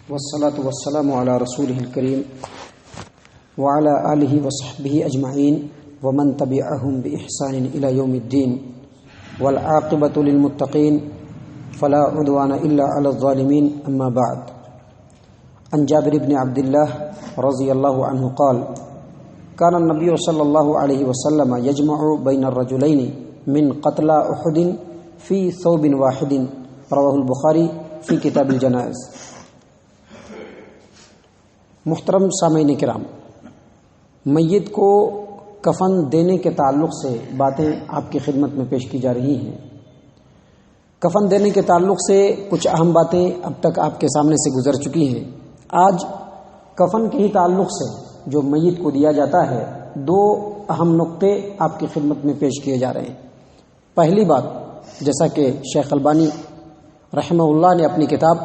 والصلاة والسلام على رسوله الكريم وعلى آله وصحبه أجمعين ومن تبعهم بإحسان إلى يوم الدين والعاقبة للمتقين فلا عدوان إلا على الظالمين أما بعد. عن جابر بن عبد الله رضي الله عنه قال كان النبي صلى الله عليه وسلم يجمع بين الرجلين من قتلى أحد في ثوب واحد رواه البخاری فی کتاب الجنائز. محترم سامعین کرام، میت کو کفن دینے کے تعلق سے باتیں آپ کی خدمت میں پیش کی جا رہی ہیں. کفن دینے کے تعلق سے کچھ اہم باتیں اب تک آپ کے سامنے سے گزر چکی ہیں. آج کفن کے ہی تعلق سے جو میت کو دیا جاتا ہے، دو اہم نقطے آپ کی خدمت میں پیش کیے جا رہے ہیں. پہلی بات، جیسا کہ شیخ البانی رحمہ اللہ نے اپنی کتاب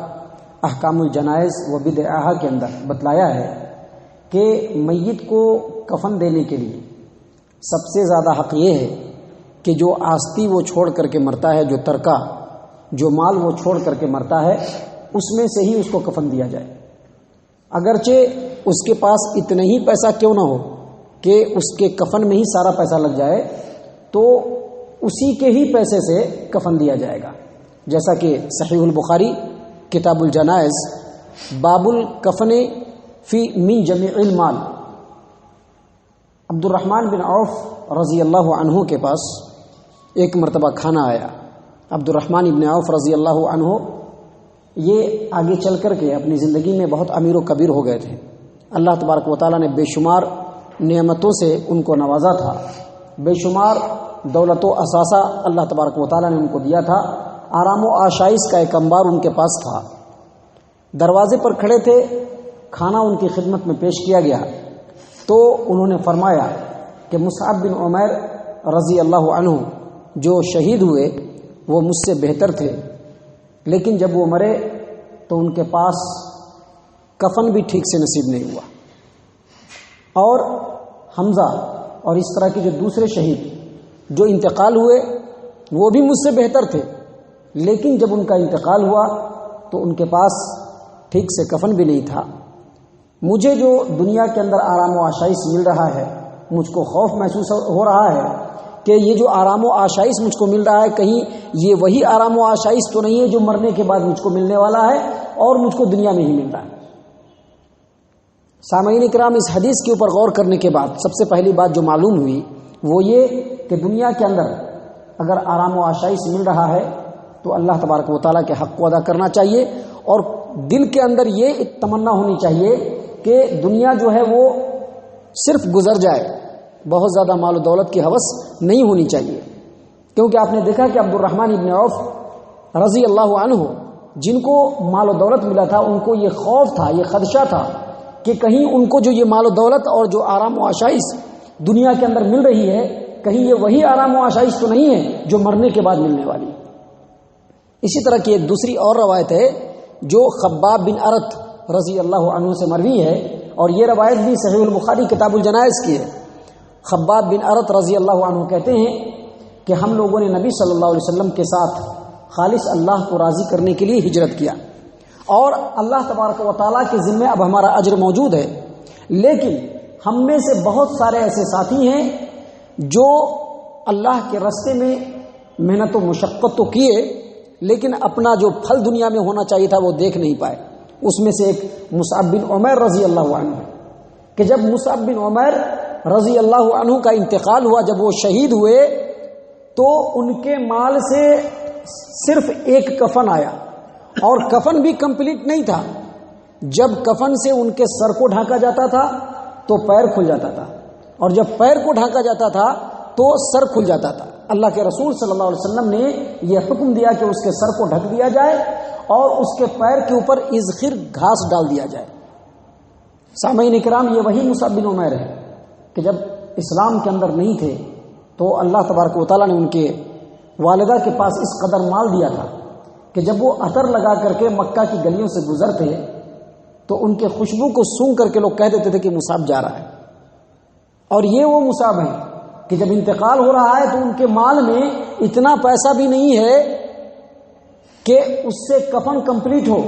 احکام الجنائز و بدعہ کے اندر بتلایا ہے کہ میت کو کفن دینے کے لیے سب سے زیادہ حق یہ ہے کہ جو آستی وہ چھوڑ کر کے مرتا ہے، جو ترکہ، جو مال وہ چھوڑ کر کے مرتا ہے، اس میں سے ہی اس کو کفن دیا جائے. اگرچہ اس کے پاس اتنا ہی پیسہ کیوں نہ ہو کہ اس کے کفن میں ہی سارا پیسہ لگ جائے، تو اسی کے ہی پیسے سے کفن دیا جائے گا. جیسا کہ صحیح البخاری کتاب الجنائز باب الکفن فی من جمیع المال، عبد الرحمن بن عوف رضی اللہ عنہ کے پاس ایک مرتبہ کھانا آیا. عبد الرحمن بن عوف رضی اللہ عنہ یہ آگے چل کر کے اپنی زندگی میں بہت امیر و کبیر ہو گئے تھے. اللہ تبارک و تعالیٰ نے بے شمار نعمتوں سے ان کو نوازا تھا، بے شمار دولت و اثاثہ اللہ تبارک و تعالیٰ نے ان کو دیا تھا. آرام و آشائش کا ایک انبار ان کے پاس تھا. دروازے پر کھڑے تھے، کھانا ان کی خدمت میں پیش کیا گیا تو انہوں نے فرمایا کہ مصعب بن عمیر رضی اللہ عنہ جو شہید ہوئے وہ مجھ سے بہتر تھے، لیکن جب وہ مرے تو ان کے پاس کفن بھی ٹھیک سے نصیب نہیں ہوا. اور حمزہ اور اس طرح کے جو دوسرے شہید جو انتقال ہوئے وہ بھی مجھ سے بہتر تھے، لیکن جب ان کا انتقال ہوا تو ان کے پاس ٹھیک سے کفن بھی نہیں تھا. مجھے جو دنیا کے اندر آرام و آشائش مل رہا ہے، مجھ کو خوف محسوس ہو رہا ہے کہ یہ جو آرام و آشائش مجھ کو مل رہا ہے، کہیں یہ وہی آرام و آشائش تو نہیں ہے جو مرنے کے بعد مجھ کو ملنے والا ہے اور مجھ کو دنیا میں ہی مل رہا ہے. سامعین کرام، اس حدیث کے اوپر غور کرنے کے بعد سب سے پہلی بات جو معلوم ہوئی وہ یہ کہ دنیا کے اندر اگر آرام و آشائش مل رہا ہے تو اللہ تبارک و تعالیٰ کے حق کو ادا کرنا چاہیے، اور دل کے اندر یہ تمنا ہونی چاہیے کہ دنیا جو ہے وہ صرف گزر جائے، بہت زیادہ مال و دولت کی ہوس نہیں ہونی چاہیے. کیونکہ آپ نے دیکھا کہ عبد الرحمن ابن عوف رضی اللہ عنہ جن کو مال و دولت ملا تھا، ان کو یہ خوف تھا، یہ خدشہ تھا کہ کہیں ان کو جو یہ مال و دولت اور جو آرام و آشائش دنیا کے اندر مل رہی ہے، کہیں یہ وہی آرام و آشائش تو نہیں ہے جو مرنے کے بعد ملنے والی ہے. اسی طرح کی ایک دوسری اور روایت ہے جو خباب بن ارت رضی اللہ عنہ سے مروی ہے، اور یہ روایت بھی صحیح البخاری کتاب الجنائز کی ہے. خباب بن ارت رضی اللہ عنہ کہتے ہیں کہ ہم لوگوں نے نبی صلی اللہ علیہ وسلم کے ساتھ خالص اللہ کو راضی کرنے کے لیے ہجرت کیا، اور اللہ تبارک و تعالیٰ کے ذمے اب ہمارا اجر موجود ہے، لیکن ہم میں سے بہت سارے ایسے ساتھی ہیں جو اللہ کے راستے میں محنت و مشقت تو کیے، لیکن اپنا جو پھل دنیا میں ہونا چاہیے تھا وہ دیکھ نہیں پائے. اس میں سے ایک مصعب بن عمیر رضی اللہ عنہ ہے کہ جب مصعب بن عمیر رضی اللہ عنہ کا انتقال ہوا، جب وہ شہید ہوئے تو ان کے مال سے صرف ایک کفن آیا، اور کفن بھی کمپلیٹ نہیں تھا. جب کفن سے ان کے سر کو ڈھانکا جاتا تھا تو پیر کھل جاتا تھا، اور جب پیر کو ڈھانکا جاتا تھا تو سر کھل جاتا تھا. اللہ کے رسول صلی اللہ علیہ وسلم نے یہ حکم دیا کہ اس کے سر کو ڈھک دیا جائے اور اس کے پیر کے اوپر اذخر گھاس ڈال دیا جائے. سامعین کرام، یہ وہی مصعب بن عمیر ہے کہ جب اسلام کے اندر نہیں تھے تو اللہ تبارک و تعالیٰ نے ان کے والدہ کے پاس اس قدر مال دیا تھا کہ جب وہ عطر لگا کر کے مکہ کی گلیوں سے گزرتے تو ان کے خوشبو کو سونگھ کر کے لوگ کہہ دیتے تھے کہ مصعب جا رہا ہے. اور یہ وہ مصعب ہیں کہ جب انتقال ہو رہا ہے تو ان کے مال میں اتنا پیسہ بھی نہیں ہے کہ اس سے کفن کمپلیٹ ہو،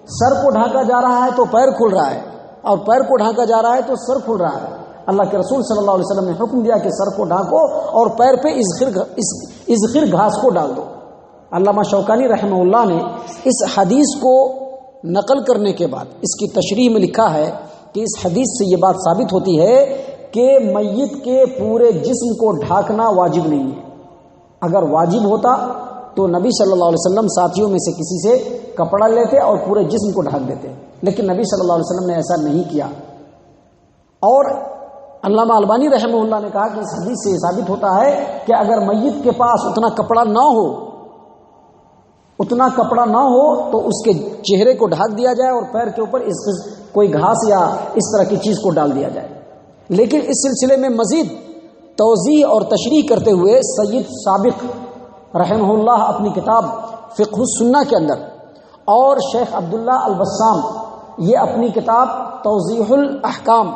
سر کو ڈھانکا جا رہا ہے تو پیر کھل رہا ہے، اور پیر کو ڈھانکا جا رہا ہے تو سر کھل رہا ہے۔ اللہ کے رسول صلی اللہ علیہ وسلم نے حکم دیا کہ سر کو ڈھانکو اور پیر پہ ازخر گھاس کو ڈال دو۔ علامہ شوکانی رحمہ اللہ نے اس حدیث کو نقل کرنے کے بعد اس کی تشریح میں لکھا ہے کہ اس حدیث سے یہ بات ثابت ہوتی ہے کہ میت کے پورے جسم کو ڈھانکنا واجب نہیں ہے۔ اگر واجب ہوتا تو نبی صلی اللہ علیہ وسلم ساتھیوں میں سے کسی سے کپڑا لیتے اور پورے جسم کو ڈھانک دیتے، لیکن نبی صلی اللہ علیہ وسلم نے ایسا نہیں کیا۔ اور علامہ البانی رحمہ اللہ نے کہا کہ اس حدیث سے یہ ثابت ہوتا ہے کہ اگر میت کے پاس اتنا کپڑا نہ ہو تو اس کے چہرے کو ڈھانک دیا جائے اور پیر کے اوپر کوئی گھاس یا اس طرح کی چیز کو ڈال دیا جائے۔ لیکن اس سلسلے میں مزید توضیح اور تشریح کرتے ہوئے سید سابق رحمہ اللہ اپنی کتاب فقہ السنہ کے اندر، اور شیخ عبداللہ البسام یہ اپنی کتاب توضیح الاحکام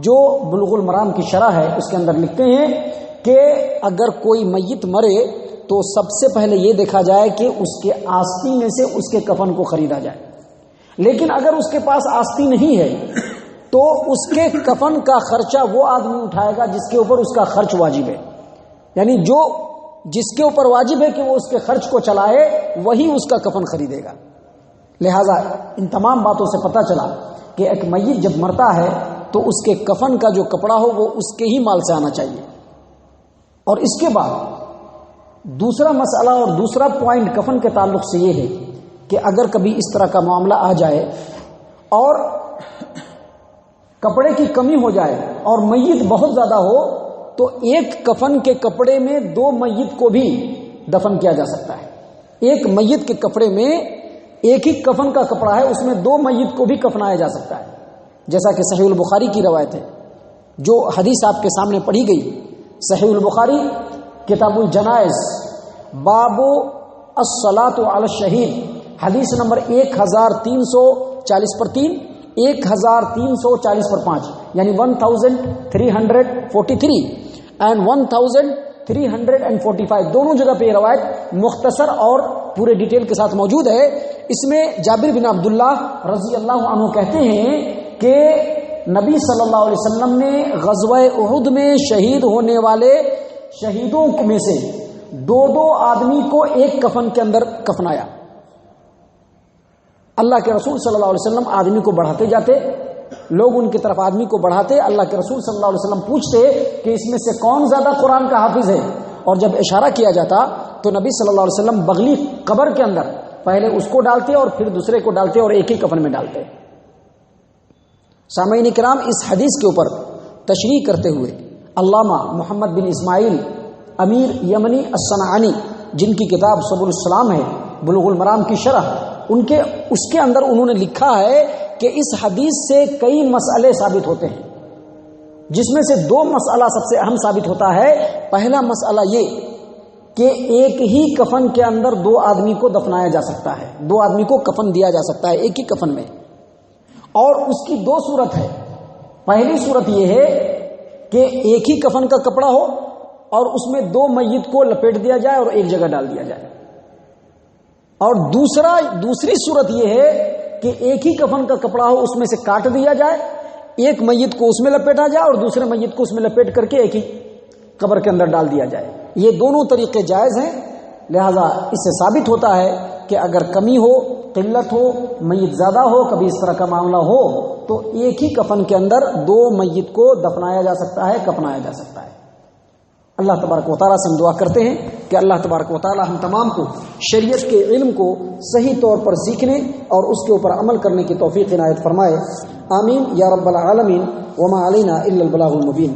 جو بلوغ المرام کی شرح ہے اس کے اندر لکھتے ہیں کہ اگر کوئی میت مرے تو سب سے پہلے یہ دیکھا جائے کہ اس کے آستین میں سے اس کے کفن کو خریدا جائے، لیکن اگر اس کے پاس آستین نہیں ہے تو اس کے کفن کا خرچہ وہ آدمی اٹھائے گا جس کے اوپر اس کا خرچ واجب ہے، یعنی جس کے اوپر واجب ہے کہ وہ اس کے خرچ کو چلائے وہی اس کا کفن خریدے گا۔ لہذا ان تمام باتوں سے پتہ چلا کہ ایک میت جب مرتا ہے تو اس کے کفن کا جو کپڑا ہو وہ اس کے ہی مال سے آنا چاہیے۔ اور اس کے بعد دوسرا مسئلہ اور دوسرا پوائنٹ کفن کے تعلق سے یہ ہے کہ اگر کبھی اس طرح کا معاملہ آ جائے اور کپڑے کی کمی ہو جائے اور میت بہت زیادہ ہو تو ایک کفن کے کپڑے میں 2 میت کو بھی دفن کیا جا سکتا ہے۔ ایک میت کے کپڑے میں ایک ہی کفن کا کپڑا ہے، اس میں 2 میت کو بھی کفنایا جا سکتا ہے، جیسا کہ صحیح البخاری کی روایت ہے جو حدیث آپ کے سامنے پڑھی گئی۔ صحیح البخاری کتاب الجنائز باب الصلاۃ علی الشہید حدیث نمبر 1340 پر 3 1340 پر 5 یعنی 1343 اینڈ 1345 دونوں جگہ پہ یہ روایت مختصر اور پورے ڈیٹیل کے ساتھ موجود ہے۔ اس میں جابر بن عبداللہ رضی اللہ عنہ کہتے ہیں کہ نبی صلی اللہ علیہ وسلم نے غزوہ احد میں شہید ہونے والے شہیدوں میں سے 2 آدمی کو ایک کفن کے اندر کفنایا۔ اللہ کے رسول صلی اللہ علیہ وسلم آدمی کو بڑھاتے جاتے، لوگ ان کی طرف آدمی کو بڑھاتے، اللہ کے رسول صلی اللہ علیہ وسلم پوچھتے کہ اس میں سے کون زیادہ قرآن کا حافظ ہے، اور جب اشارہ کیا جاتا تو نبی صلی اللہ علیہ وسلم بغلی قبر کے اندر پہلے اس کو ڈالتے اور پھر دوسرے کو ڈالتے اور ایک ہی کفن میں ڈالتے۔ سامعین کرام، اس حدیث کے اوپر تشریح کرتے ہوئے علامہ محمد بن اسماعیل امیر یمنی الصنعانی جن کی کتاب سبل السلام ہے بلوغ المرام کی شرح، اس کے اندر انہوں نے لکھا ہے کہ اس حدیث سے کئی مسئلے ثابت ہوتے ہیں، جس میں سے 2 مسئلہ سب سے اہم ثابت ہوتا ہے۔ پہلا مسئلہ یہ کہ ایک ہی کفن کے اندر 2 آدمی کو دفنایا جا سکتا ہے، 2 آدمی کو کفن دیا جا سکتا ہے ایک ہی کفن میں، اور اس کی 2 صورت ہے۔ پہلی صورت یہ ہے کہ ایک ہی کفن کا کپڑا ہو اور اس میں 2 میت کو لپیٹ دیا جائے اور ایک جگہ ڈال دیا جائے، اور دوسری صورت یہ ہے کہ ایک ہی کفن کا کپڑا ہو، اس میں سے کاٹ دیا جائے، ایک میت کو اس میں لپیٹا جائے اور دوسرے میت کو اس میں لپیٹ کر کے ایک ہی قبر کے اندر ڈال دیا جائے۔ یہ دونوں طریقے جائز ہیں، لہذا اس سے ثابت ہوتا ہے کہ اگر کمی ہو، قلت ہو، میت زیادہ ہو، کبھی اس طرح کا معاملہ ہو تو ایک ہی کفن کے اندر 2 میت کو دفنایا جا سکتا ہے، کفنایا جا سکتا ہے۔ اللہ تبارک و تعالیٰ سے ہم دعا کرتے ہیں کہ اللہ تبارک و تعالیٰ ہم تمام کو شریعت کے علم کو صحیح طور پر سیکھنے اور اس کے اوپر عمل کرنے کی توفیق عنایت فرمائے۔ آمین یا رب العالمین۔ وما علینا الا البلاغ المبین۔